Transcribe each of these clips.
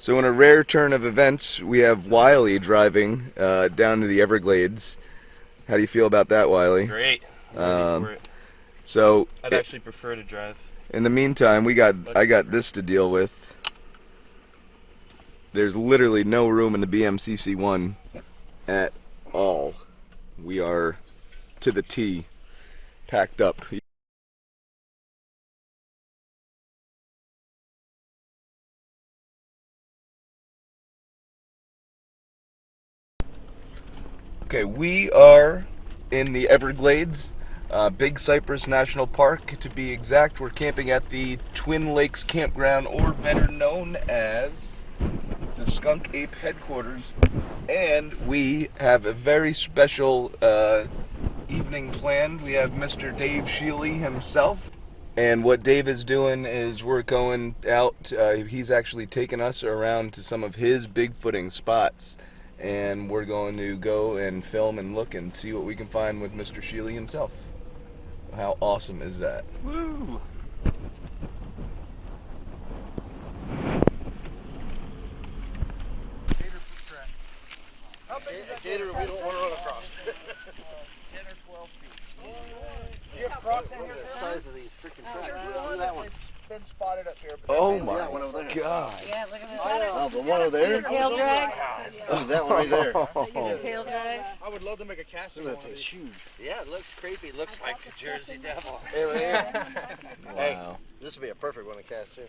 So in a rare turn of events, we have Wiley driving down to the Everglades. How do you feel about that, Wiley? Great. I'm ready for it. So I'd actually prefer to drive. in the meantime, I got this to deal with. There's literally no room in the BMCC1 at all. We are to the T, packed up. Okay, we are in the Everglades, Big Cypress National Park to be exact. We're camping at the Twin Lakes Campground, or better known as the Skunk Ape Headquarters, and we have a very special evening planned. We have Mr. Dave Shealy himself, and what Dave is doing is we're going out. He's actually taking us around to some of his bigfooting spots, and we're going to go and film and look and see what we can find with Mr. Shealy himself. How awesome is that? Woo! Gator, we don't want to run across. 10 or 12 feet. Do you have crocs in here? The size of these freaking tracks. There's That one. It's been spotted up here. Oh Yeah, my one over there. God! Yeah, look at that. Oh, the one over there? Tail drag. Oh, that one right there. Tail drag. I would love to make a casting. That thing's huge. Yeah, it looks creepy. Looks like a Jersey Devil. Hey, right here. Hey, Wow. this would be a perfect one to cast too.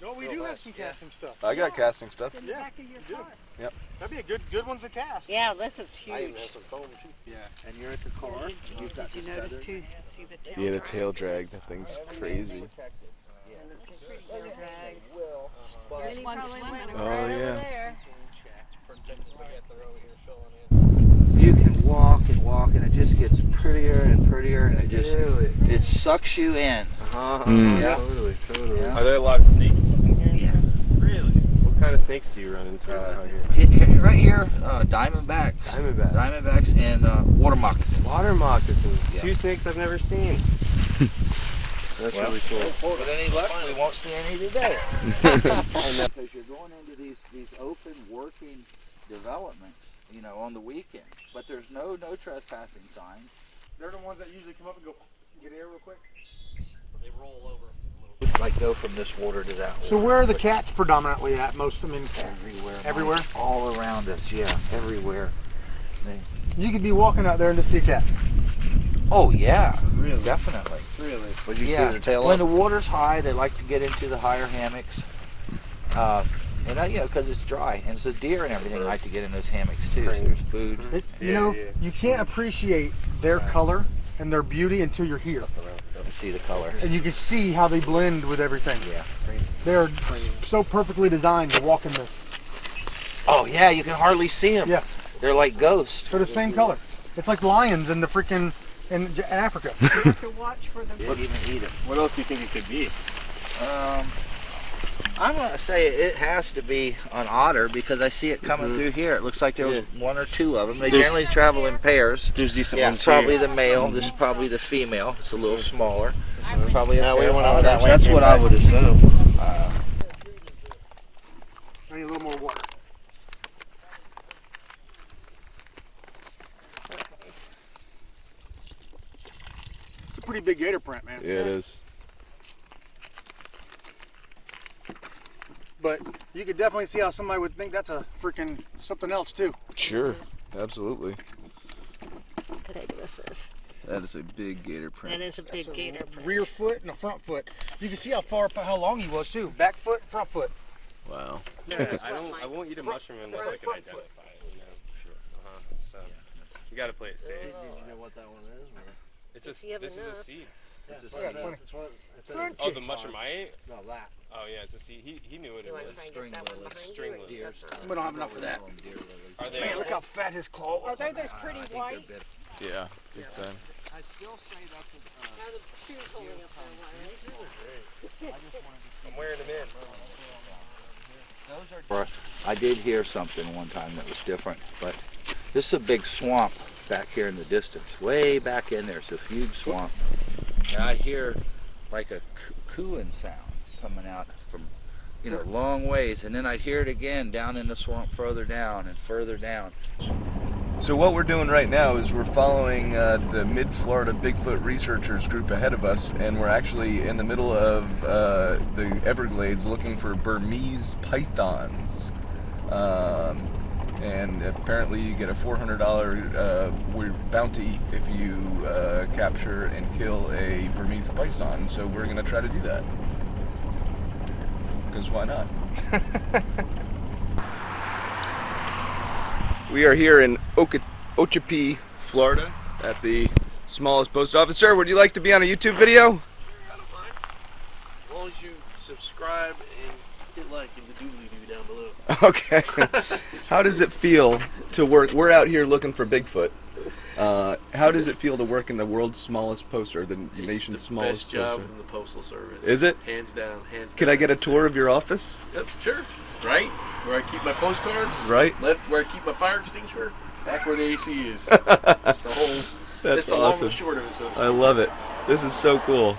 No, we do have some casting stuff. I got casting stuff. Yeah, you do. Yep. That'd be a good one to cast. Yeah, this is I even huge. have some foam too. Yeah. And you're at the car. You've got Did you notice too? See the tail? Yeah, the tail drag. That thing's crazy. Tail drag. There's one swimming. Oh Right over yeah. there. You can walk and it just gets prettier and prettier, and it sucks you in. Mm. Yeah. Totally. Yeah. Are there a lot of snakes in here? Yeah. Really? What kind of snakes do you run into out here? Right here, diamondbacks. Diamondbacks and water moccasins. Water moccasins. Yeah. Two snakes I've never seen. That's really cool. With any luck, we won't see any today. Because you're going into these open working developments, you know, on the weekend. But there's no trespassing signs. They're the ones that usually come up and go, get air real quick. They roll over. Like go from this water to that water. So where are the cats predominantly at most? I mean, Everywhere. Everywhere? Mike. All around us, yeah, everywhere. you could be walking out there and just see a cat. Oh yeah, Really? definitely. Really? Would you Yeah. see their tail When up? the water's high, they like to get into the higher hammocks. And you know, because it's dry, and so deer and everything like to get in those hammocks too. So there's food. You Yeah, know, yeah. you can't appreciate their color and their beauty until you're here. To see the color. And you can see how they blend with everything. Yeah. They're so perfectly designed to walk in this. Oh yeah, you can hardly see them. Yeah. They're like ghosts. They're the same color. It's like lions in the freaking in Africa. You have to watch for them. They wouldn't even eat them. What else do you think it could be? I'm gonna say it has to be an otter because I see it coming through here. It looks like there was one or two of them. They There's- generally travel in pairs. There's decent Yeah, ones it's probably here. the male. This is probably the female. It's a little smaller. Probably Yeah, a we pair went of over that otters. way. That's what I would assume. I need a little more water. It's a pretty big gator print, man. Yeah, it is. But you could definitely see how somebody would think that's a freaking something else too. Sure, absolutely. How big this is. That is a big gator That print. is a big gator print. Rear foot and a front foot. You can see how long he was too. Back foot, front foot. Wow. Yeah, I won't eat a mushroom unless I can front identify foot. it. You know, sure. So you got to play it safe. Did you know what that one is? It's If you have this is enough. a seed. It's a Yeah, seed. funny. It's one- it's a- Aren't Oh, the mushroom I ate. No, that. Oh yeah, it's a seed. He knew what it You want was. to try and String get that one lilies, behind string you? or lilies. that's not- We don't have enough of that. Are they? Man, look how fat his claw was. Are they those pretty white? Yeah, big time. I still say that's Now the shoes holding up there, Wyatt. I'm wearing them in. I did hear something one time that was different, but this is a big swamp back here in the distance, way back in there. It's a huge swamp, and I hear like a cooing sound coming out from you know, long ways, and then I'd hear it again down in the swamp further down and further down. So what we're doing right now is we're following the Mid-Florida Bigfoot Researchers group ahead of us, and we're actually in the middle of the Everglades looking for Burmese pythons. And apparently you get a $400 bounty if you capture and kill a Burmese python, so we're going to try to do that. Because why not? We are here in Ochopee, Florida, at the smallest post office. Sir, would you like to be on a YouTube video? I don't mind. As long as you subscribe and hit like and the doobly-doo down below. Okay. How does it feel to work? We're out here looking for Bigfoot. How does it feel to work in the world's smallest post, or the nation's smallest Best job poster? in the Postal Service. Is it? Hands down, hands down. Can I get a tour of your office? Yep, sure. Right where I keep my postcards. Right. Left where I keep my fire extinguisher. Back where the AC is. That's the whole. That's the long awesome. and short of it. So I love it. This is so cool.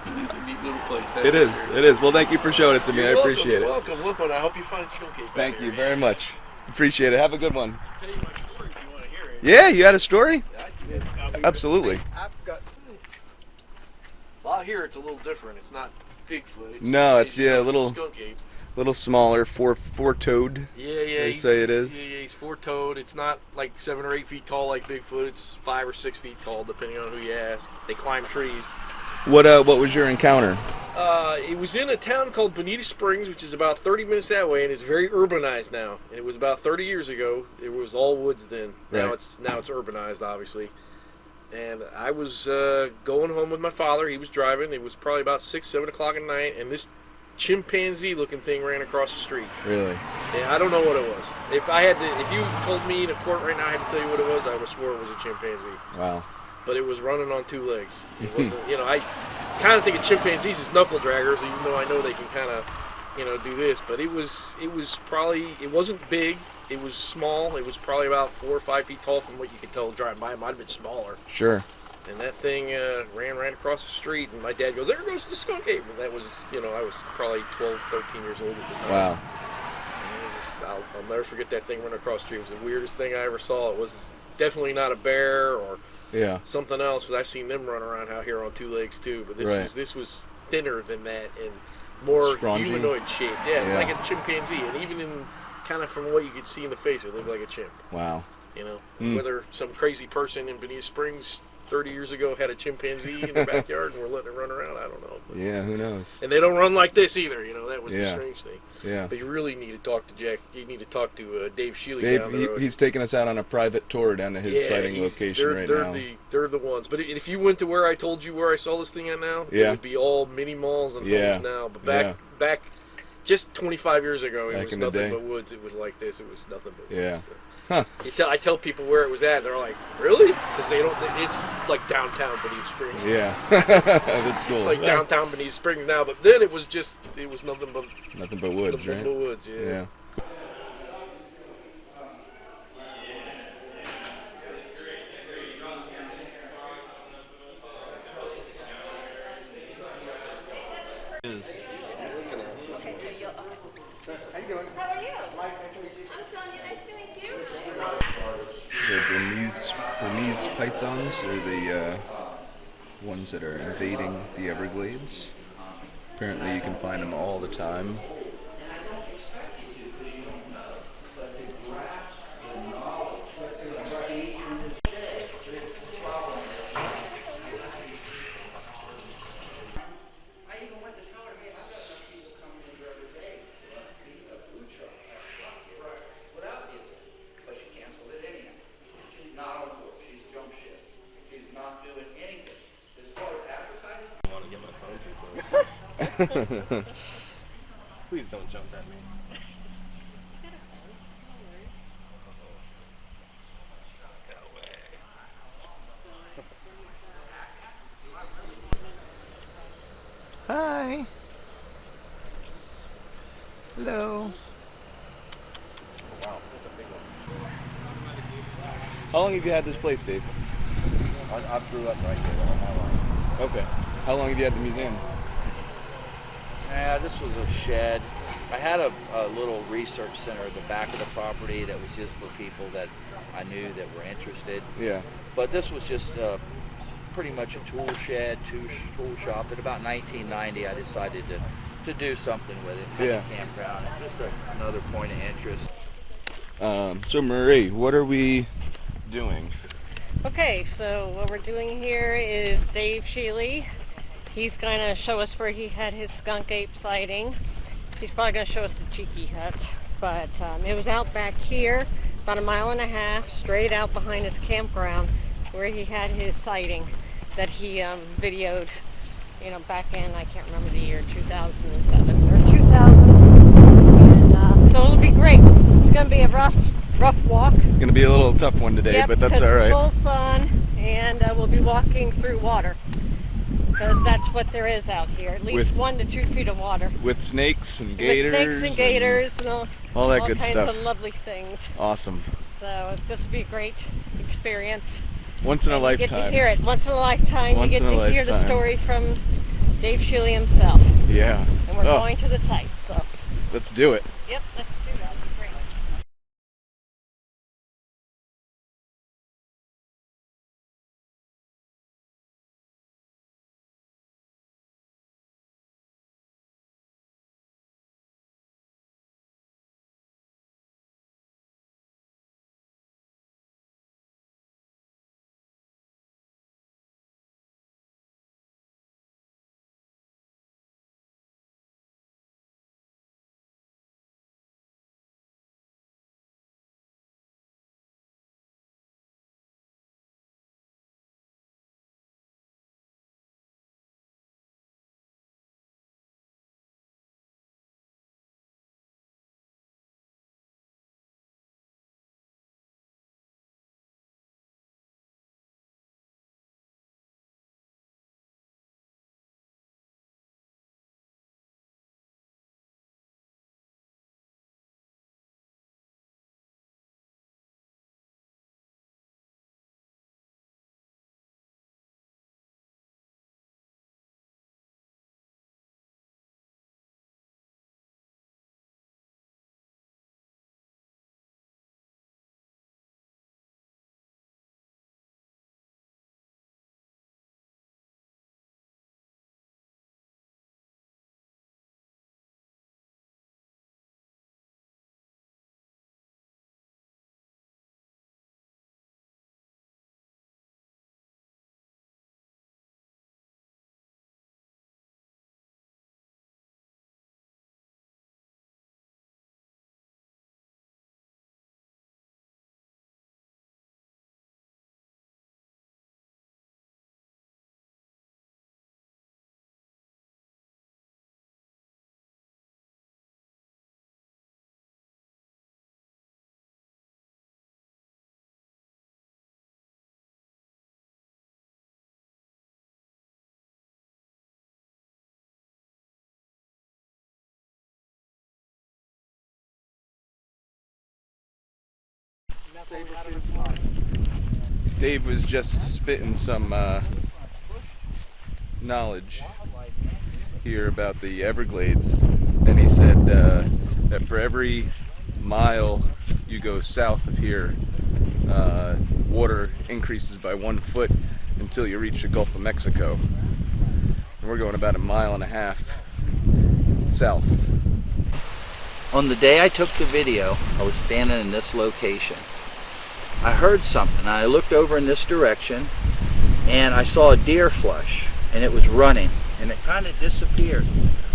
it's a neat little place. That's It for is. sure. It is. Well, thank you for showing it to me. You're I welcome, appreciate you're it. welcome. Look on. I hope you find Skunk Ape. Thank you very much. Appreciate it. Have a good one. I'll tell you my story if you want to hear it. Yeah, you had a story? Yeah, I do. Absolutely. I've got Well, out here it's a little different. It's not Bigfoot. No, it's, yeah, a little- Skunk Ape. Little smaller, four-toed. Yeah, They say it is. Yeah, he's four-toed. It's not like 7 or 8 feet tall like Bigfoot. It's 5 or 6 feet tall, depending on who you ask. They climb trees. What was your encounter? It was in a town called Bonita Springs, which is about 30 minutes that way, and it's very urbanized now. And it was about 30 years ago. It was all woods then. Now Right. it's urbanized, obviously. And I was going home with my father. He was driving. It was probably about 6, 7 o'clock at night, and this chimpanzee-looking thing ran across the street. Really? Yeah, I don't know what it was. If you told me in a court right now, I had to tell you what it was, I would have swore it was a chimpanzee. Wow. But it was running on 2 legs. It wasn't, I kind of think of chimpanzees as knuckle draggers, even though I know they can kind of, do this. But it wasn't big. It was small. It was probably about 4 or 5 feet tall from what you could tell driving by. It might have been smaller. Sure. And that thing ran right across the street, and my dad goes, "There goes the skunk ape." And that was, I was probably 12, 13 years old at the time. Wow. And it was I'll never forget that thing running across the street. It was the weirdest thing I ever saw. It was definitely not a bear or Yeah. something else. I've seen them run around out here on 2 legs too, but this was thinner than that and more Scrawny? humanoid shaped. Yeah, Yeah. like a chimpanzee, and even in kind of from what you could see in the face, it looked like a chimp. Wow. Whether some crazy person in Bonita Springs 30 years ago had a chimpanzee in their backyard and we're letting it run around, I don't know. But, Yeah, who knows? and they don't run like this either, that was the Yeah. strange thing. Yeah. But you really need to talk to Jack. You need to talk to Dave Shealy Dave, down the road. he's taking us out on a private tour down to his sighting he's- location they're, right they're now. They're the ones. But if you went to where I told you where I saw this thing at now, it Yeah. would be all mini malls and Yeah. homes now. But back just 25 years ago, it Back was in the nothing day. but woods. It was like this. It was nothing but Yeah. woods. So. Huh. I tell people where it was at, and they're like, "Really?" Because it's like downtown Bonita Springs. Yeah. That's cool. It's like downtown Bonita Springs now, but then it was nothing but Nothing but woods, nothing right? but woods. Yeah. How are you? I'm Sonia. Nice to meet you. The Burmese pythons are the ones that are invading the Everglades. Apparently you can find them all the time. Please don't jump at me. Hi. Hello. wow, that's a big one. How long have you had this place, Dave? I grew up right there all my life. Okay. How long have you had the museum? Yeah, this was a shed. I had a little research center at the back of the property that was just for people that I knew that were interested. Yeah. But this was just pretty much a tool shed, tool shop. In about 1990, I decided to do something with it. Kind of campground. It's just another point of interest. So Marie, what are we doing? Okay, so what we're doing here is Dave Shealy. He's going to show us where he had his skunk ape sighting. He's probably going to show us the cheeky hut, but it was out back here, about 1.5 miles, straight out behind his campground, where he had his sighting that he videoed, you know, back in, I can't remember the year, 2007 or 2000. And so it'll be great. It's going to be a rough walk. It's going to be a little tough one today, Yep, but that's all because right. it's full sun, and we'll be walking through water, because that's what there is out here, at least 1 to 2 feet of water. With snakes and gators. With snakes and gators and all that all good kinds stuff. of lovely things. Awesome. So this will be a great experience. Once in a And lifetime. you get to hear it once in a lifetime. Once you get in a to hear the lifetime. story from Dave Shealy himself. Yeah. And we're going to the site. So Let's do it. yep, let's do that. It'll be great. Dave was just spitting some knowledge here about the Everglades, and he said that for every mile you go south of here, water increases by 1 foot until you reach the Gulf of Mexico. And we're going about 1.5 miles south. On the day I took the video, I was standing in this location. I heard something. I looked over in this direction and I saw a deer flush, and it was running, and it kind of disappeared.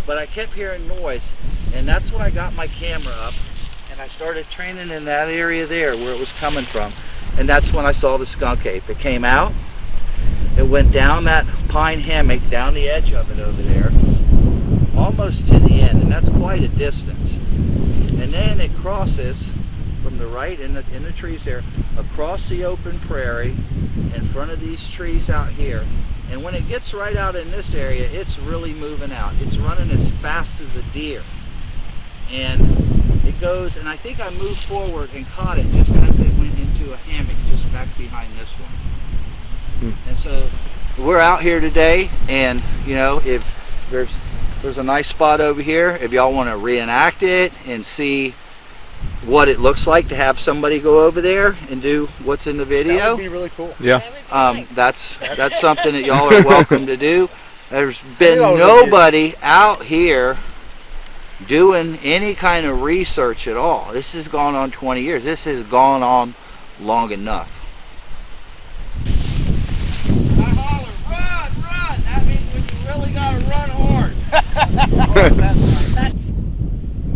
But I kept hearing noise, and that's when I got my camera up and I started training in that area there where it was coming from. And that's when I saw the skunk ape. It came out, it went down that pine hammock, down the edge of it over there, almost to the end, and that's quite a distance. And then it crosses from the right in the trees there, across the open prairie, in front of these trees out here. And when it gets right out in this area, it's really moving out. It's running as fast as a deer. And it goes, and I think I moved forward and caught it just as it went into a hammock just back behind this one. And so we're out here today, and you know, if there's There's a nice spot over here if y'all want to reenact it and see what it looks like to have somebody go over there and do what's in the video. That would be really cool. Yeah. That would be nice. That's something that y'all are welcome to do. There's been that was nobody out here doing any kind of research at all. This has gone on 20 years. This has gone on long enough. I holler, run! That means when you really gotta run hard.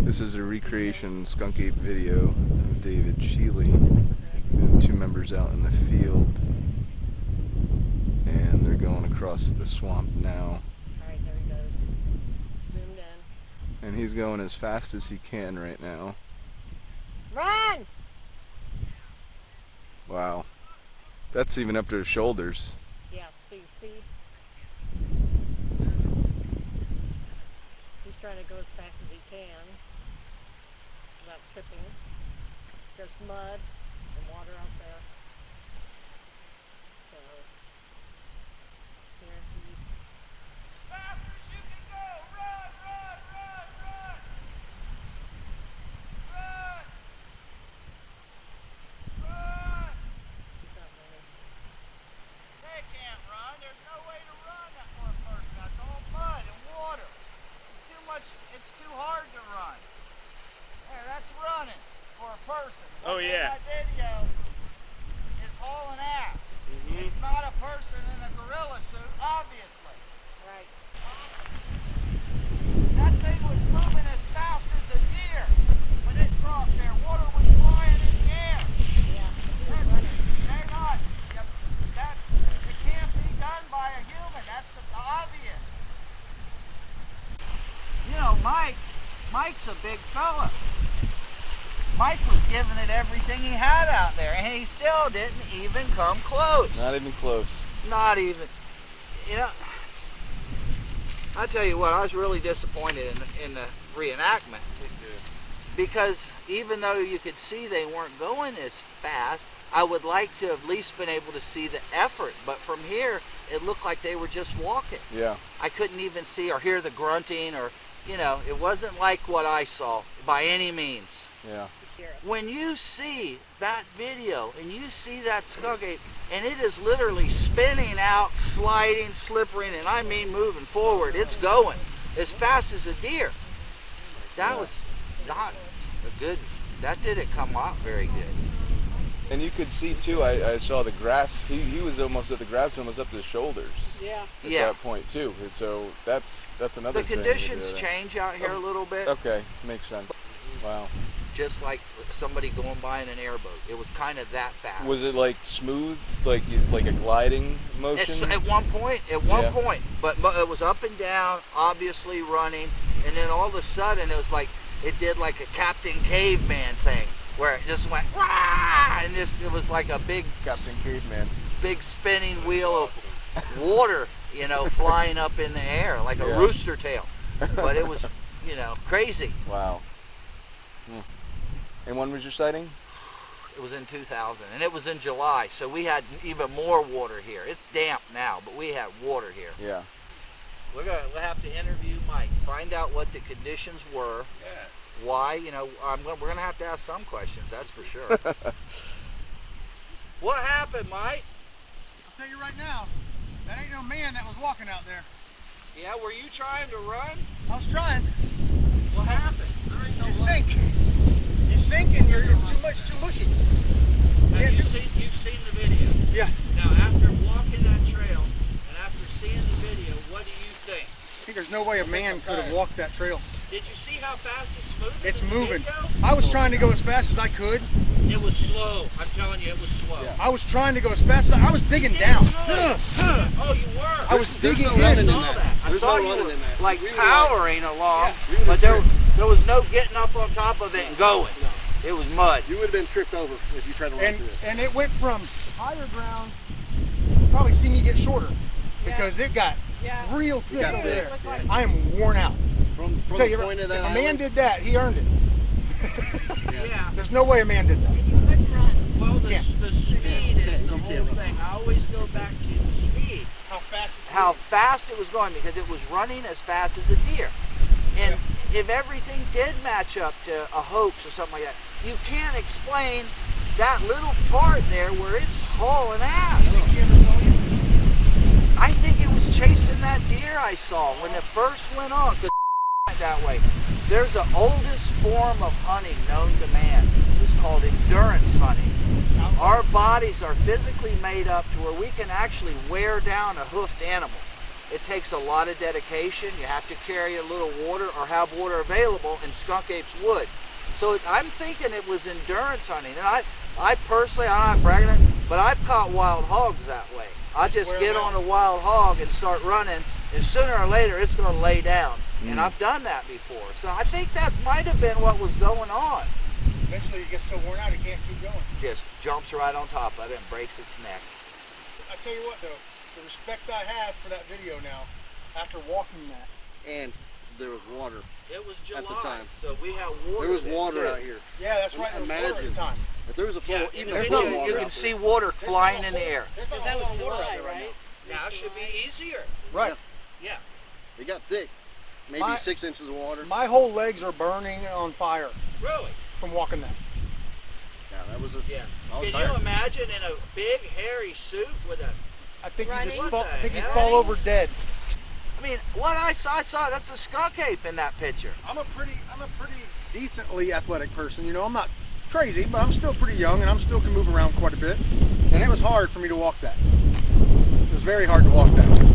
This is a recreation Skunk Ape video of Dave Shealy and 2 members out in the field. And they're going across the swamp now. Alright, there he goes. Zoomed in. And he's going as fast as he can right now. Run! Wow. That's even up to his shoulders. Yeah, so you see? He's trying to go as fast as he can without tripping. There's mud and water out there. So, here he's... Fast as you can go! Run! He's not running. They can't run. There's no way to run that for a person. That's all mud and water. It's too much. It's too hard to run. There, that's running for a person. Oh, What's yeah. in that video is hauling ass. It's not a person in a gorilla suit, obviously. Right. That thing was moving as fast as a deer when it crossed there. Water was flying in the air. Yeah. They're not. It can't be done by a human. That's obvious. You know, Mike's a big fella. Mike was giving it everything he had out there, and he still didn't even come close. Not even close. Not even. You know, I tell you what, I was really disappointed in the reenactment. Because even though you could see they weren't going as fast, I would like to have at least been able to see the effort. But from here, it looked like they were just walking. Yeah. I couldn't even see or hear the grunting or, you know, it wasn't like what I saw by any means. Yeah. When you see that video and you see that skunk ape and it is literally spinning out, sliding, slippering, and I mean moving forward, it's going as fast as a deer. That was not a good, that didn't come out very good. And you could see too, I saw the grass, he was almost at the grass, almost up to his shoulders Yeah. at Yeah. that point too. And so that's another The thing. conditions change out here a little bit, Okay, makes sense. Wow. just like somebody going by in an airboat. It was kind of that fast. Was it like smooth, like he's like a gliding motion? It's, at one point, but it was up and down, obviously running, and then all of a sudden it was like, it did like a Captain Caveman thing, where it just went, rah, and it was like a big Captain Caveman. big spinning wheel of water, you know, flying up in the air, like a Yeah. rooster tail. But it was, you know, crazy. Wow. And when was your sighting? It was in 2000, and it was in July, so we had even more water here. It's damp now, but we had water here. Yeah. We'll have to interview Mike, find out what the conditions were, why, you know, we're gonna have to ask some questions, that's for sure. What happened, Mike? I'll tell you right now, that ain't no man that was walking out there. Yeah, were you trying to run? I was trying. What happened? You sink. You sink and it's too mushy. Have you've seen the video? Yeah. Now, after walking that trail and after seeing the video, what do you think? I think there's no way a man could have walked that trail. Did you see how fast it's moving? It's in the moving. video? I was trying to go as fast as I could. It was slow. I'm telling you, it was slow. Yeah. I was trying to go as fast as I was digging down. Oh, you were? I was digging I in. saw that. I There's saw no you running were in that. like We were powering along, we would've but been there was no getting up on top of it and going. It was mud. You would have been tripped over if you tried to run And, through it. and it went from higher ground, you probably see me get shorter because it got Yeah. real thick got over thick, there. Looked like I am worn out. From Tell the you, point if of a that man island, did that, he earned it. Yeah. There's no way a man did that. you couldn't run. Well, the Can't. speed is the You whole can't run. thing. I always go back to the speed. how fast it was going, because it was running as fast as a deer. And if everything did match up to a hoax or something like that, you can't explain that little part there where it's hauling ass. I think it was chasing that deer I saw when it first went on, because that way. There's the oldest form of hunting known to man. It's called endurance hunting. Our bodies are physically made up to where we can actually wear down a hoofed animal. It takes a lot of dedication. You have to carry a little water or have water available, and skunk apes would. So I'm thinking it was endurance hunting. And I personally, I'm not bragging, but I've caught wild hogs that way. I just get on a wild hog and start running, and sooner or later it's going to lay down. And I've done that before. So I think that might have been what was going on. Eventually it gets so worn out it can't keep going. Just jumps right on top of it and breaks its neck. I tell you what though, the respect I have for that video now, after walking that. And there was water. It was July, at the time. so we had water. There was water out here. Yeah, that's right. There was water at the time. If there was a full, even a There's full no, water you out can there. see water flying in the air. There's not That a was whole lot of water out July, there right right? Now it should be easier. Right. Yeah. It got thick. Maybe My- 6 inches of water. My whole legs are burning on fire Really? from walking that. Yeah, that was a. Yeah. I was Can tired. you imagine in a big hairy suit with a? I think Running? you just What fall, the I think you hell? fall over dead. I mean, what I saw that's a skunk ape in that picture. I'm a pretty decently athletic person. You know, I'm not crazy, but I'm still pretty young and I'm still can move around quite a bit. And it was hard for me to walk that. It was very hard to walk that.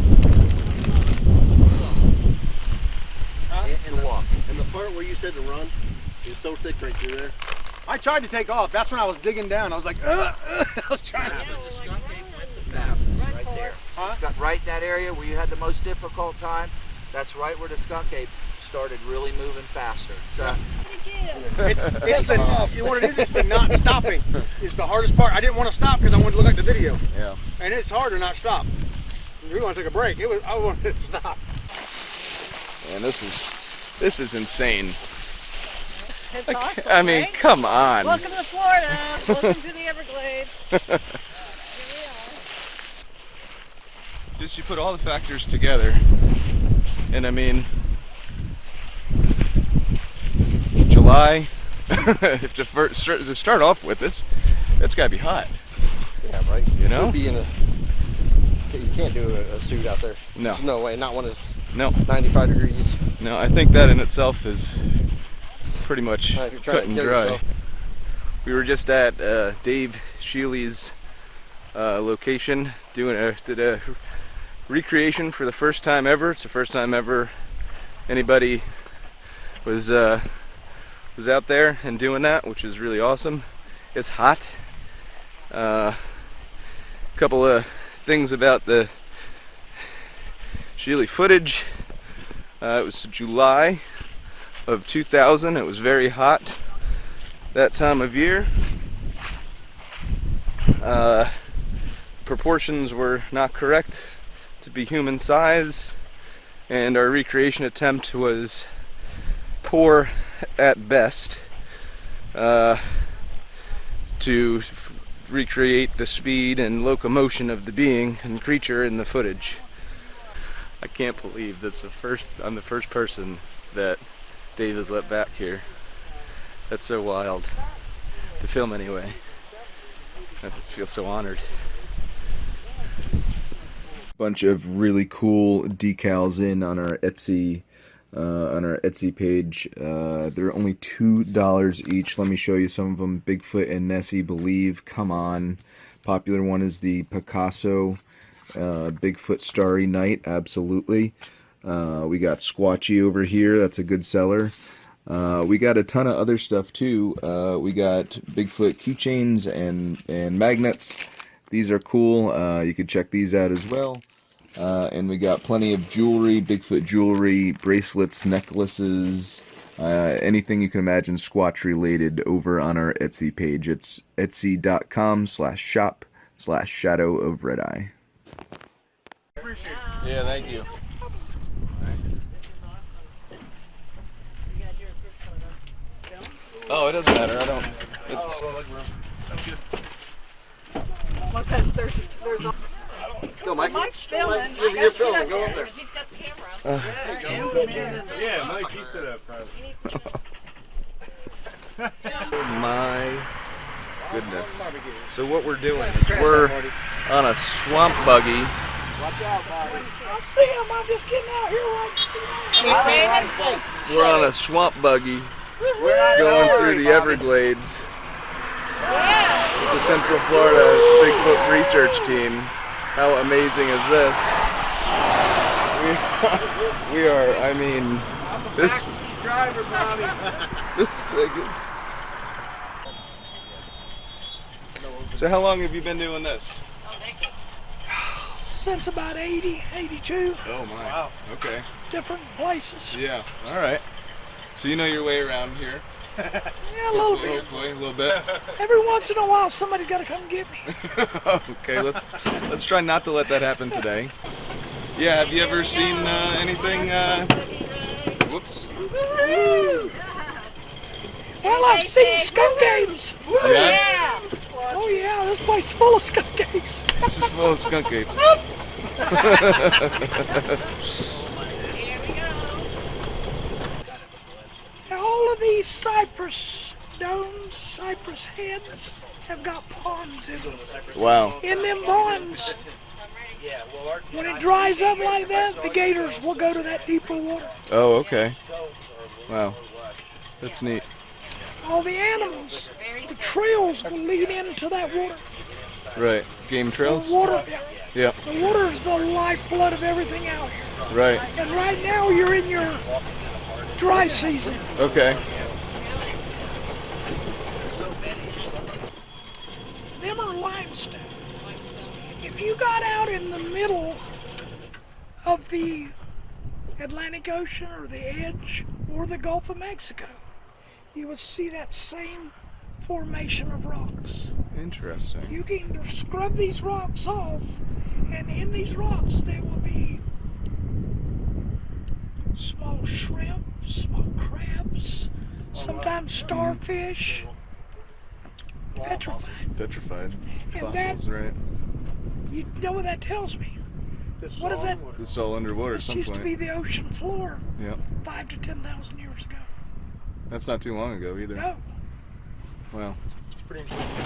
And the part where you said to run, it was so thick right through there. I tried to take off. That's when I was digging down. I was like, I was trying to. The skunk ape went the fastest right there. Huh? Got right in that area where you had the most difficult time. That's right where the skunk ape started really moving faster. So It's the, what it is, it's the not stopping. It's the hardest part. I didn't want to stop because I wanted to look at the video. Yeah. And it's hard to not stop. We want to take a break. I wanted to stop. And this is insane. It's awesome, I mean, right? come on. Welcome to Florida. Welcome to the Everglades. Here we are. Just you put all the factors together, and I mean, July. to start off with, it's got to be hot. Yeah, right. You know? You'd be in you can't do a suit out there. No. There's no way. Not when it's No, 95 degrees. no. I think that in itself is pretty much If you're trying cut to and kill dry. yourself. We were just at Dave Shealy's location did a recreation for the first time ever. It's the first time ever anybody was out there and doing that, which is really awesome. It's hot. Couple of things about the Shealy footage. It was July of 2000. It was very hot that time of year. Proportions were not correct to be human size, and our recreation attempt was poor at best to recreate the speed and locomotion of the being and creature in the footage. I can't believe that's I'm the first person that Dave has let back here. That's so wild to film anyway. I feel so honored. Bunch of really cool decals in on our Etsy page. They're only $2 each. Let me show you some of them. Bigfoot and Nessie Believe. Come on. Popular one is the Picasso Bigfoot Starry Night. Absolutely. We got Squatchy over here. That's a good seller. We got a ton of other stuff too. We got Bigfoot keychains and magnets. These are cool. You could check these out as well. And we got plenty of jewelry, Bigfoot jewelry, bracelets, necklaces, anything you can imagine Squatch related over on our Etsy page. It's etsy.com/shop/shadow of red eye. Yeah, thank you. Oh, it doesn't matter. I don't. Because there's I don't Go, Mike. Mike's filming. You're filming. Go up there. He's got the camera. Yeah, Mike, he stood up front. Oh my goodness. So what we're doing is we're on a swamp buggy. Watch out, Bobby. I see him. I'm just getting out here right to see him. We're on a swamp buggy going through the Everglades with the Central Florida Bigfoot Research Team. How amazing is this? We are, I mean, this Driver, Bobby. thing is. So how long have you been doing this? Since about 80, 82, Oh my. Wow. Okay. different places. Yeah. All right. So you know your way around here. Yeah, a little bit. Hopefully, a little bit. Every once in a while, somebody's got to come get me. Okay, let's try not to let that happen today. Yeah, have you ever seen anything? Whoops. Well, I've seen skunk apes. Yeah. Oh yeah, this place is full of skunk apes. This is full of skunk apes. And all of these cypress domes, cypress heads, have got ponds in them. Wow. In them ponds, when it dries up like that, the gators will go to that deeper water. Oh, okay. Wow. That's neat. All the animals, the trails will lead into that water. Right. Game The trails? water, Yeah. the water is the lifeblood of everything out here. Right. And right now you're in your dry season. Okay. Them are limestone. If you got out in the middle of the Atlantic Ocean or the edge or the Gulf of Mexico, you would see that same formation of rocks. Interesting. You can scrub these rocks off, and in these rocks there will be small shrimp, small crabs, sometimes starfish, petrified. Petrified And that- fossils, right? You know what that tells me? What is that? This is all underwater at This some used to be point. the ocean floor Yeah. 5,000 to 10,000 years ago. That's not too long ago either. No. Wow. It's pretty important.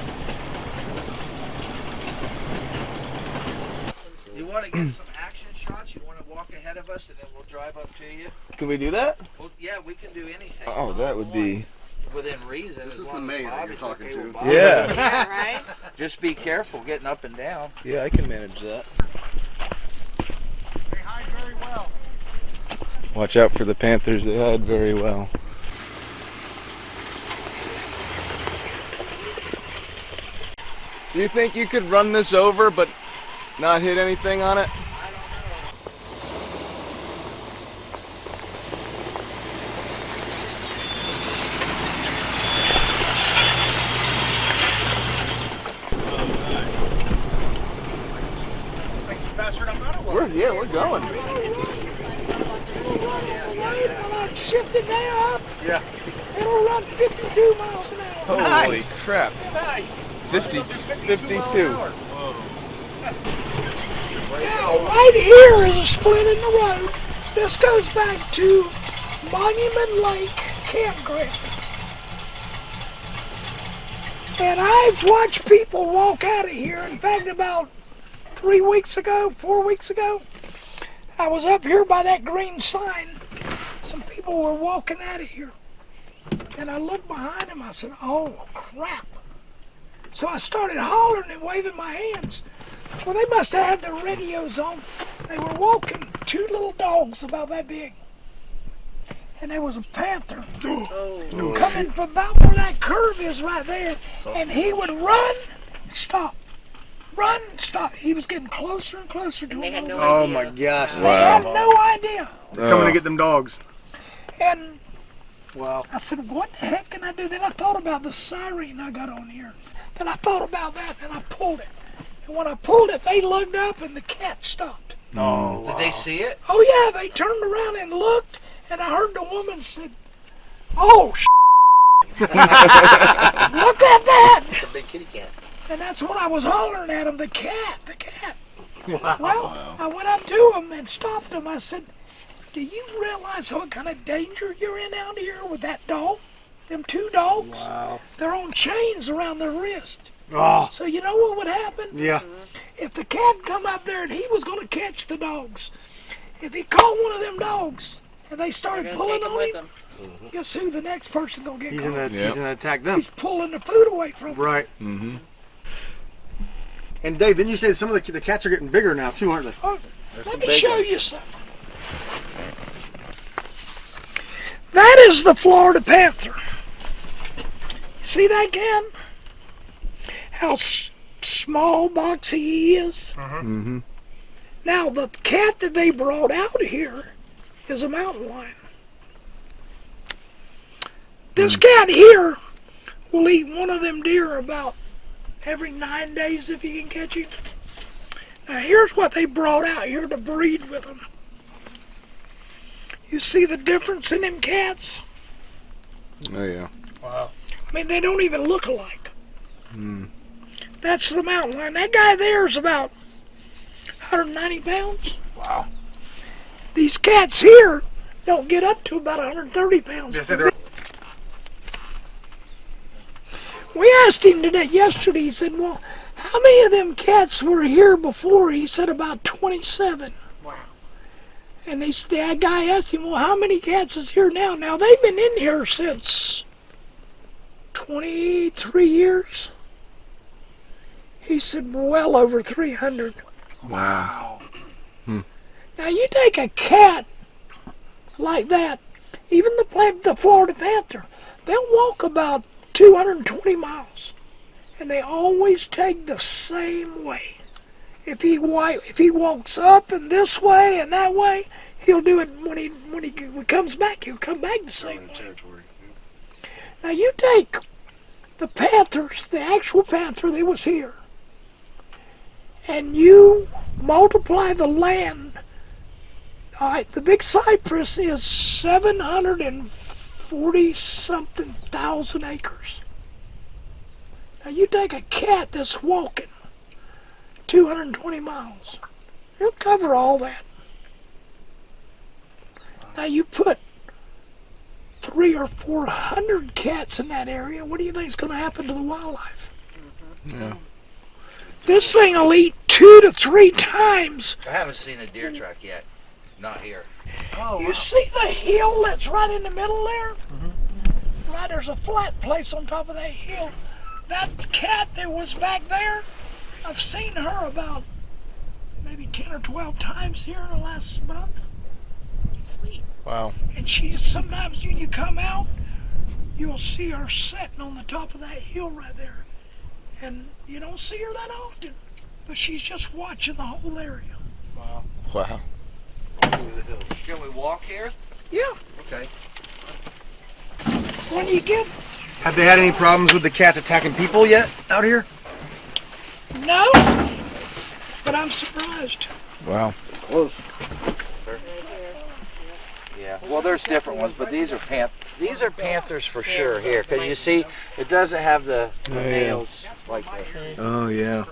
You want to get some action shots? You want to walk ahead of us and then we'll drive up to you? Can we do that? Well, yeah, we can do anything. Oh, that would be. Within reason. This as is the long as mayor that you're Bobby's talking okay to. with Bobby. Yeah. Yeah, right? Just be careful getting up and down. Yeah, I can manage that. They hide very well. Watch out for the panthers. They hide very well. Do you think you could run this over but not hit anything on it? Thanks for passing it up that way. We're going. When I shift it now up, Yeah. it'll run 52 miles an hour. Holy Nice. crap. Nice. 52. Now, right here is a split in the road. This goes back to Monument Lake Campground. And I've watched people walk out of here. In fact, about 4 weeks ago, I was up here by that green sign. Some people were walking out of here. And I looked behind them, I said, oh crap. So I started hollering and waving my hands. Well, they must have had their radios on. They were walking, 2 little dogs about that big. And there was a panther coming from about where that curve is right there. And he would run, stop. Run, stop. He was getting closer and closer to They had him. no Oh idea. my gosh. They had no idea. They're coming to get them dogs. And Wow. I said, what the heck can I do? Then I thought about the siren I got on here. Then I thought about that, and I pulled it. And when I pulled it, they lugged up and the cat stopped. Oh, Did they see it? Oh yeah, they turned around and looked, and I heard the woman said, oh, look at that. It's a big kitty cat. And that's when I was hollering at him, the cat. Well, I went up to him and stopped him. I said, do you realize what kind of danger you're in out here with that dog? Them two dogs? Wow. They're on chains around their wrist. Oh. So you know what would happen? Yeah. If the cat come up there and he was going to catch the dogs, if he caught one of them dogs and they started pulling on him, guess who the next person going to get caught? He's gonna attack them. He's pulling the food away from them. Right. Mm-hmm. And Dave, didn't you say some of the cats are getting bigger now too, aren't they? Oh, let me show you something. That is the Florida Panther. You see that cat? How small, boxy he is? Mm-hmm. Now, the cat that they brought out here is a mountain lion. This cat here will eat one of them deer about every 9 days if you can catch him. Now, here's what they brought out here to breed with them. You see the difference in them cats? Oh, yeah. Wow. I mean, they don't even look alike. Mm. That's the mountain lion. That guy there is about 190 pounds. Wow. These cats here don't get up to about 130 pounds. Yes, they're... We asked him yesterday, he said, well, how many of them cats were here before? He said about 27. Wow. And that guy asked him, well, how many cats is here now? Now, they've been in here since 23 years. He said, well over 300. Wow. Now, you take a cat like that, even the Florida Panther, they'll walk about 220 miles, and they always take the same way. If he walks up and this way and that way, he'll do it when he comes back. He'll come back the same way. Now you take the panthers, the actual panther that was here, and you multiply the land. All right, the big cypress is 740-something thousand acres. Now you take a cat that's walking 220 miles. He'll cover all that. Now you put 300 or 400 cats in that area, what do you think is going to happen to the wildlife? Yeah. This thing will eat 2 to 3 times. I haven't seen a deer track yet. Not here. Oh, You see the hill that's right in the middle there? Right, there's a flat place on top of that hill. That cat that was back there, I've seen her about maybe 10 or 12 times here in the last month. Sweet. Wow. And she sometimes when you come out, you'll see her sitting on the top of that hill right there. And you don't see her that often, but she's just watching the whole area. wow. Wow. Can we walk here? Yeah, Okay. when you get, Have they had any problems with the cats attacking people yet out here? no, but I'm surprised. Wow. Close. Yeah. Well, there's different ones, but these are panthers for sure here, because you see, it doesn't have the nails like this. Oh, yeah.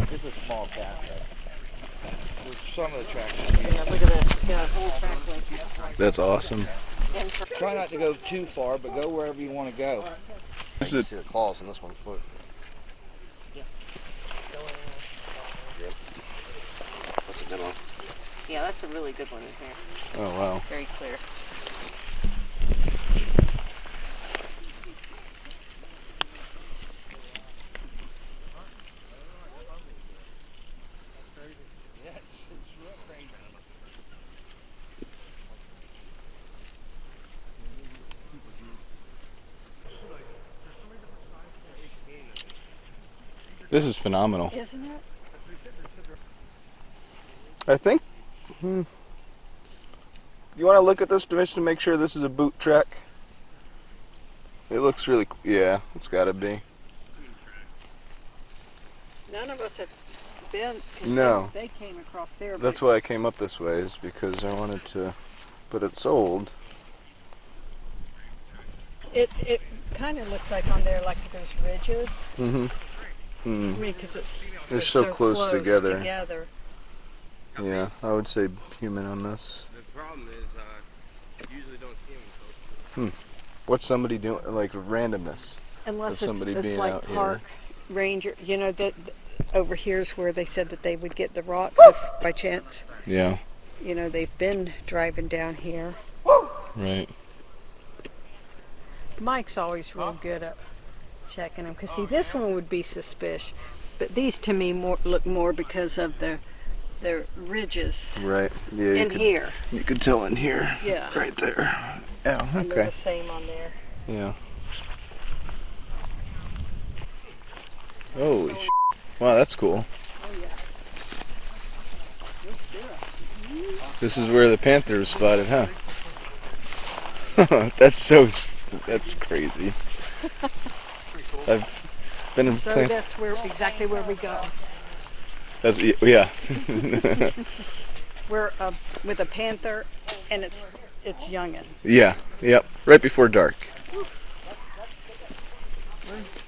This is a small cat. Some of the tracks. Yeah, look at that. Yeah, whole track like That's awesome. Try not to go too far, but go wherever you want to go. This You is see the claws in this one. Look. That's a good one. Yeah, that's a really good one in here. oh, wow. Very clear. This is phenomenal. Isn't it? I think. You want to look at this just to make sure this is a boot track? It looks really. Yeah, it's got to be. None of us have been. 'cause No. They came across there. That's why I came up this way, is because I wanted to. But it's old. It kind of looks like on there like there's ridges. Mm-hmm. I mean, because They're it's so close together. together. Yeah, I would say human on this. The problem is, you usually don't see them close. What's somebody doing? Like randomness. Unless Of somebody it's being like out park ranger. You know, that over here's where they said that they would get the rocks if by chance. Yeah. You know, they've been driving down here. Right. Mike's always real good at checking them. Because see, this one would be suspicious. But these to me look more because of the ridges Right. Yeah. in here. You could tell in here. Yeah. Right there. Yeah. And they're Okay. the same on there. Yeah. Holy sh**. Wow, that's cool. Oh yeah. This is where the panther was spotted, huh? That's crazy. I've been in So that's exactly where we go. That's yeah. We're with a panther, and it's youngin. Yeah. Yep. Right before dark.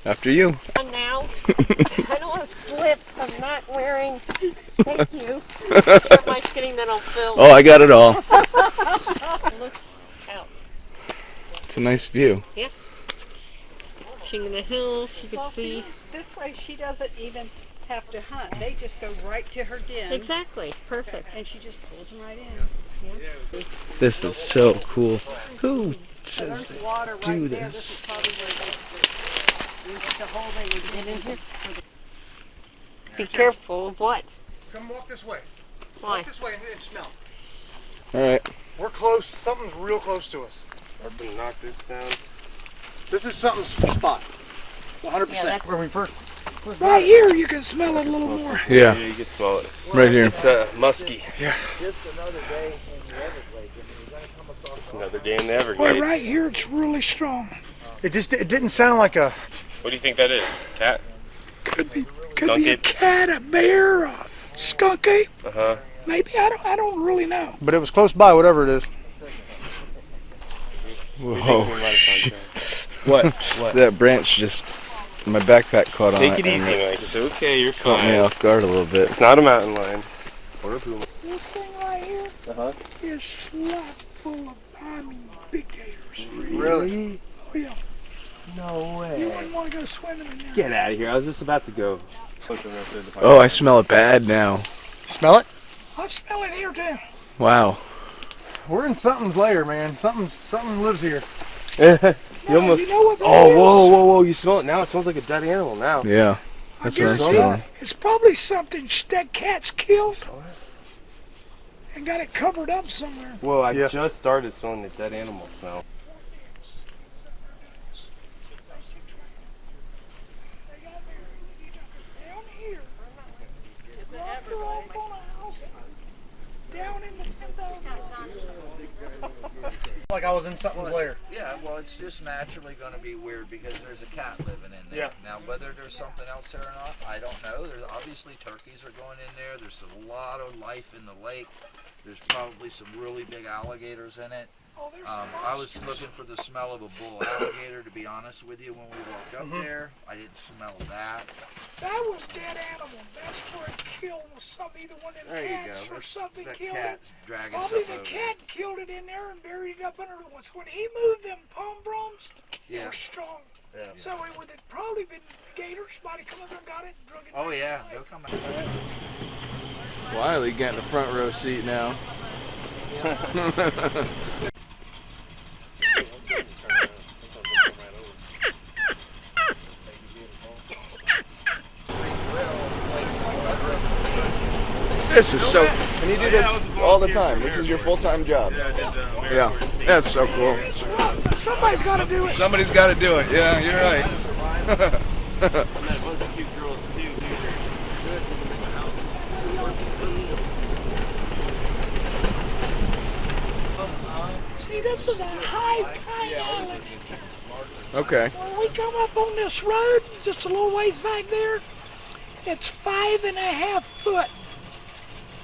After you. And now, I don't want to slip. I'm not wearing. Thank you. Sure my skinning that on film. Oh, I got it all. Looks out. It's a nice view. Yeah. King of the Hill. You can see. This way, she doesn't even have to hunt. They just go right to her den. Exactly. Perfect. And she just pulls them right in. This is so cool. Who says There's water right do there. this? This is probably where the hole they would get in here. Be careful of what? Come walk this way. Why? Walk this way and smell. All right. We're close. Something's real close to us. I'm gonna knock this down. This is something's spot. 100%. Yeah, that's where we first. Right here, you can smell it a little more. Yeah. You can smell it. Right here. It's musky. Just another day in the Everglades, and you're going to come across Another day in the Well, Everglades. right here, it's really strong. It didn't sound like a. What do you think that is? Cat? Could be Skunk a ape? cat, a bear, a skunk ape. Uh-huh. Maybe I don't really know. But it was close by, whatever it is. Whoa. What? What? That branch just, my backpack caught on Take it. it easy, Mike. It's okay. You're Caught me fine. off guard a little bit. It's not a mountain lion. Or a puma. This thing right here Uh-huh. is slap full of, big gators. Really? Oh yeah. No way. You wouldn't want to go swimming in there. Get out of here. I was just about to go. Oh, I smell it bad now. Smell it? I smell it here too. Wow. We're in something's lair, man. Something lives here. You almost. You know what that Oh, is? whoa. You smell it now? It smells like a dead animal now. Yeah. I That's what I'm guarantee smelling. It's probably something that cat's killed and got it covered up somewhere. Whoa, I Yeah. just started smelling the dead animal smell. Down here. Dropped her off on a house down in the 10,000. Like I was in something's lair. Yeah, well, it's just naturally going to be weird because there's a cat living in there. Yeah. Now, whether there's something else there or not, I don't know. There's obviously turkeys are going in there. There's a lot of life in the lake. There's probably some really big alligators in it. Oh, there's I was looking for the smell of a bull alligator, to be honest with you, when we walked up there. I didn't smell that. That was dead animal. That's where it killed was something, either one of them There you cats go. or something That killed cat it. dragging Probably something the over. cat killed it in there and buried it up under the ones. When he moved them palm fronds, they Yeah. were strong. Yeah. So it would have probably been the gators. Might have come up and got it and drug it. Oh back yeah, to the they'll lake. come out. Wiley got in the front row seat now. This is so. And you do this all the time. This is your full-time job. Yeah, that's so cool. It's rough, but somebody's got to do it. Somebody's got to do it. Yeah, you're right. I met a bunch of cute girls too. See, this is a high pine island. Okay. When we come up on this road, just a little ways back there, it's 5.5 foot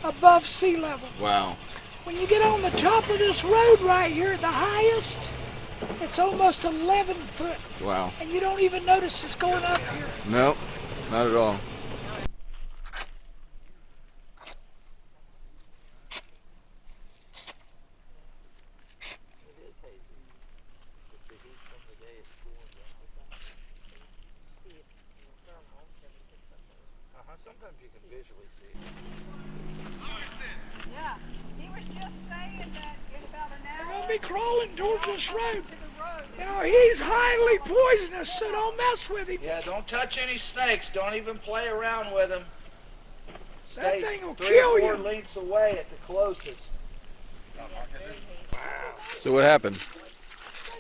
above sea level. Wow. When you get on the top of this road right here, the highest, It's almost 11 foot, Wow. and you don't even notice it's going up here. Nope, not at all. Sometimes you can visually see. Yeah, he was just saying that in about an They're hour. gonna be crawling towards this road. Now he's highly poisonous, so don't mess with him. Yeah, don't touch any snakes. Don't even play around with them. That Stay thing will 3 kill or 4 you. lengths away at the closest. So what happened?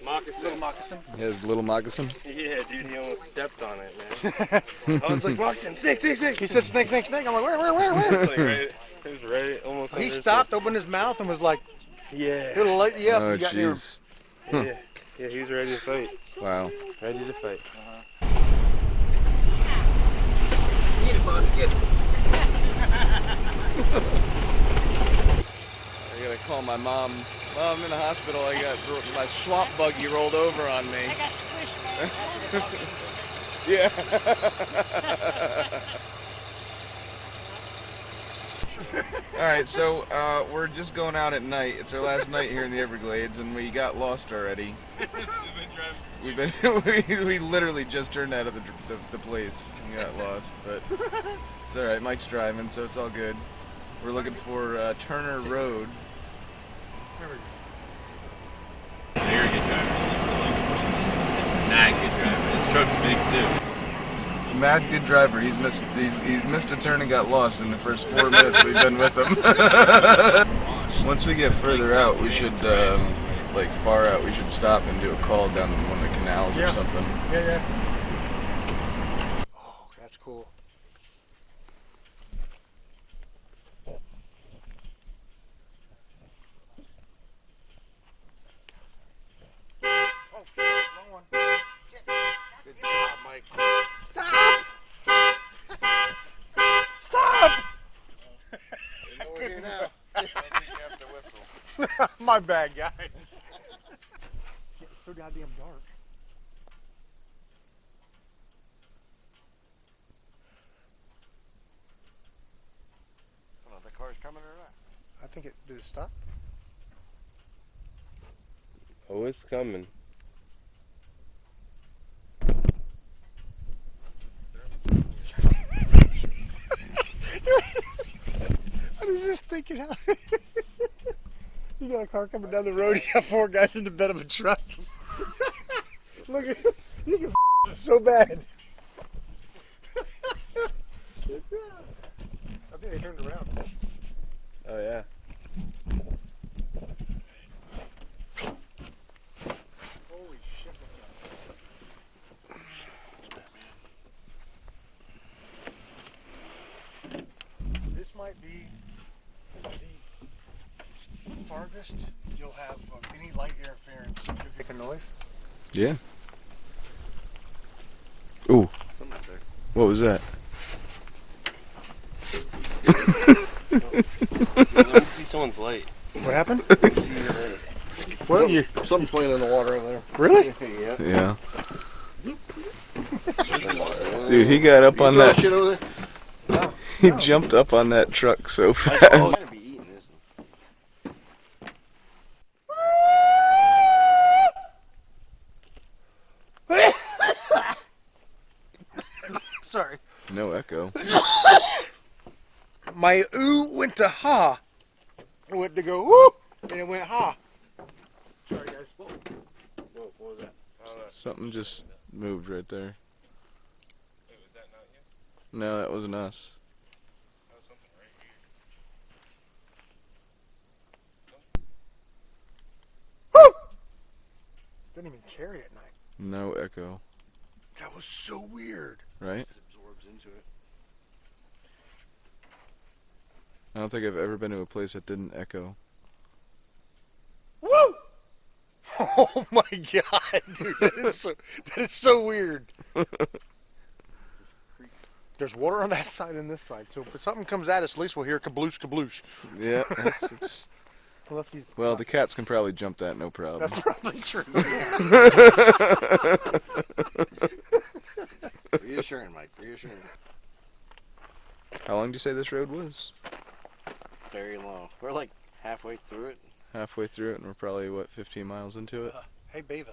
Moccasin. Little moccasin. He has a little moccasin? Yeah, dude, he almost stepped on it, man. I was like, moccasin, snake. He said snake, snake, snake. I'm like, where? It was like right, it was right, almost. He stopped, opened his mouth, and was like, Yeah. it'll light you up. Oh, You got near him. jeez. Yeah, he was ready to fight. Wow. Ready to fight. Get it, Bobby, get it. I gotta call my mom. Mom, I'm in the hospital. I got my swamp buggy rolled over on me. I got squished. Yeah. All right, so we're just going out at night. It's our last night here in the Everglades, and we got lost already. We literally just turned out of the place and got lost, but it's all right. Mike's driving, so it's all good. We're looking for Turner Road. Very good driver. Mad good driver. His truck's big too. Mad good driver. He's missed a turn and got lost in the first 4 minutes we've been with him. Once we get further out, we should like far out. We should stop and do a call down one of the canals or something. Yeah. Oh, that's cool. Good job, Mike. Stop! We're here now. My bad, guys. It's so goddamn dark. Oh, the car's coming or not? I think it did it stop. Oh, it's coming. What is this thinking out? You got a car coming down the road, you got 4 guys in the bed of a truck. Look at you can so bad. I think they turned around. Oh, yeah. Holy shit. This might be the farthest you'll have of any light interference. You'll make a noise. Yeah. Ooh. Something up there. What was that? Let me see someone's light. What happened? See your light. What? Something playing in the water over there. Really? Yeah. Yeah. Dude, he got up on that. Shit over there? He jumped up on that truck so Oh, fast. it's gonna be eating this. Sorry. No echo. My ooh went to ha. It went to go woo, and it went ha. Sorry, guys. Whoa, what was that? Something just moved right there. Wait, was that not you? No, that wasn't us. That was something right here. Woo! Didn't even carry at night. No echo. That was so weird. Right? It absorbs into it. I don't think I've ever been to a place that didn't echo. Woo! Oh my god, dude, that is so weird. There's water on that side and this side, so if something comes at us, at least we'll hear kabloosh kabloosh. Yeah, it's Lefty's. Well, the cats can probably jump that, no problem. That's probably true. Reassuring, Mike. Reassuring. How long do you say this road was? Very long. We're like halfway through it. Halfway through it, and we're probably, what, 15 miles into it? Hey, Beavis.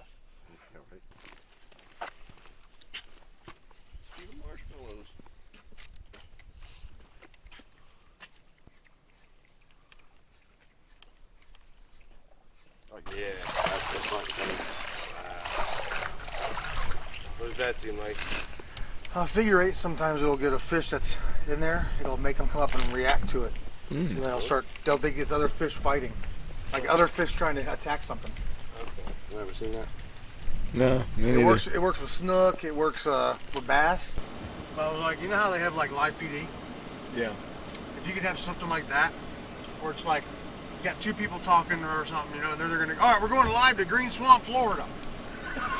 Marshmallows. Oh yeah, that's the fun thing. Wow. What does that do, Mike? Figure eight, sometimes it'll get a fish that's in there. It'll make them come up and react to it. And then they'll get other fish fighting. Like other fish trying to attack something. Okay. Never seen that. No, me It neither. works with snook, it works with bass. But I was like, you know how they have like live PD? Yeah. If you could have something like that, where it's like, you got two people talking or something, you know, and they're gonna, all right, we're going live to Green Swamp, Florida.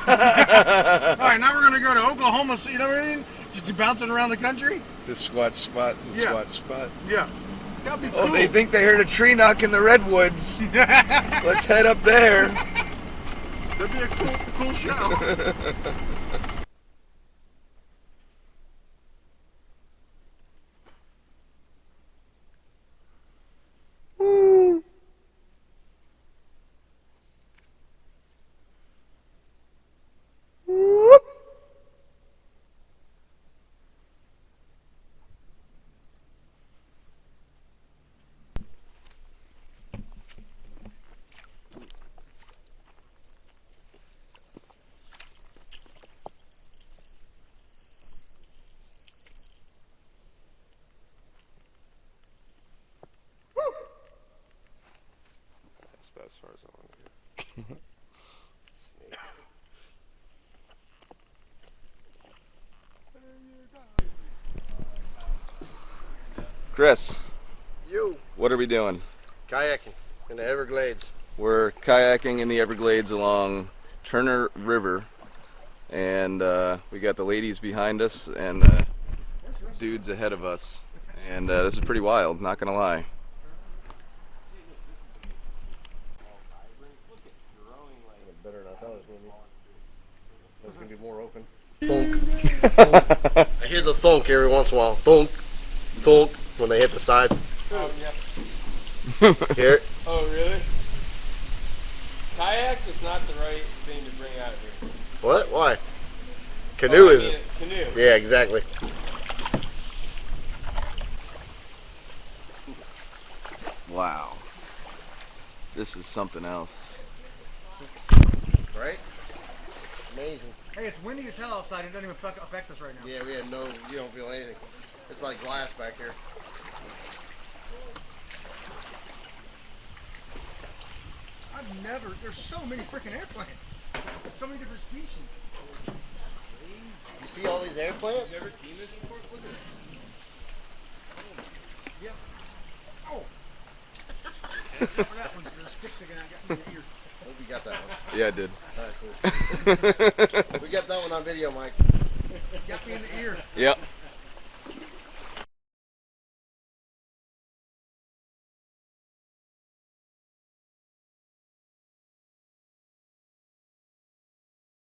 All right, now we're gonna go to Oklahoma City, you know what I mean? Just bouncing around the country. Just swatch spots and swatch spots. Yeah. That'd be cool. Oh, they think they heard a tree knock in the redwoods. Let's head up there. That'd be a cool show. That's about as far as I want to go. Chris, You. what are we doing? Kayaking in the Everglades. We're kayaking in the Everglades along Turner River, and we got the ladies behind us and dudes ahead of us, and this is pretty wild, not gonna lie. Better than I thought it was going to be. It's going to be more open. Thunk. I hear the thunk every once in a while. Thunk. Thunk. When they hit the side. Oh yeah. Hear it? Oh really? Kayak is not the right thing to bring out here. What? Why? Canoe is. Canoe. Yeah, exactly. Wow. This is something else. Right? Amazing. Hey, it's windy as hell outside. It doesn't even affect us right now. Yeah, we had no. You don't feel anything. It's like glass back here. I've never. There's so many freaking airplanes. So many different species. You see all these airplanes? Never seen this before? Look at it. Yep. Oh. For that one, there's a stick sticking out. Got me in the ear. Hope you got that one. Yeah, I did. Alright, cool. We got that one on video, Mike. Got me in the ear. Yep.